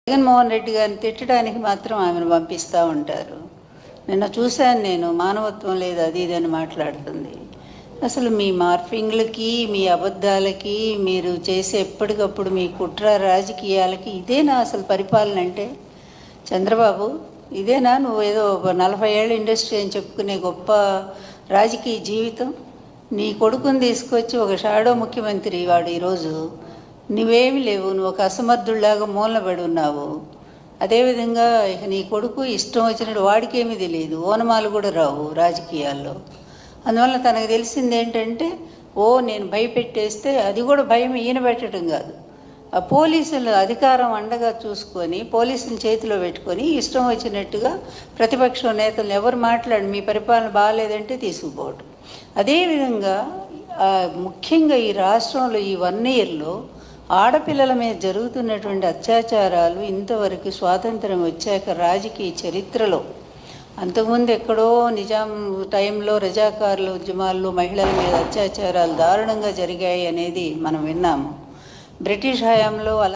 జగన్మోహన్ రెడ్డి గారిని తిట్టడానికి మాత్రం ఆమెను పంపిస్తూ ఉంటారు. నిన్న చూశాను నేను, మానవత్వం లేదు అది ఇది అని మాట్లాడుతుంది. అసలు మీ మార్ఫింగ్లకి, మీ అబద్ధాలకి, మీరు చేసే ఎప్పటికప్పుడు మీ కుట్ర రాజకీయాలకి ఇదేనా అసలు పరిపాలన అంటే? చంద్రబాబు, ఇదేనా నువ్వు ఏదో 40 ఏళ్ళ ఇండస్ట్రీ అని చెప్పుకునే గొప్ప రాజకీయ జీవితం? నీ కొడుకుని తీసుకొచ్చి ఒక షాడో ముఖ్యమంత్రి వాడు ఈరోజు, నువ్వేమి లేవు, నువ్వు ఒక అసమర్థుల్లాగా మూలబడి ఉన్నావు. అదేవిధంగా నీ కొడుకు ఇష్టం వచ్చినట్టు, వాడికేమీ తెలియదు, ఓనమాలు కూడా రావు రాజకీయాల్లో. అందువల్ల తనకు తెలిసింది ఏంటంటే, నేను భయపెట్టేస్తే, అది కూడా భయం ఈయన పెట్టడం కాదు, ఆ పోలీసుల అధికారం అండగా చూసుకొని పోలీసుల చేతిలో పెట్టుకొని ఇష్టం వచ్చినట్టుగా ప్రతిపక్ష నేతలు ఎవరు మాట్లాడి మీ పరిపాలన బాగాలేదంటే తీసుకుపోవటం. అదేవిధంగా ముఖ్యంగా ఈ రాష్ట్రంలో ఈ 1 ఇయర్లో ఆడపిల్లల మీద జరుగుతున్నటువంటి అత్యాచారాలు ఇంతవరకు స్వాతంత్రం వచ్చాక రాజకీయ చరిత్రలో, అంతకుముందు ఎక్కడో నిజాం టైంలో రజాకారుల ఉద్యమాల్లో మహిళల మీద అత్యాచారాలు దారుణంగా జరిగాయి అనేది మనం విన్నాము. బ్రిటిష్ హయాంలో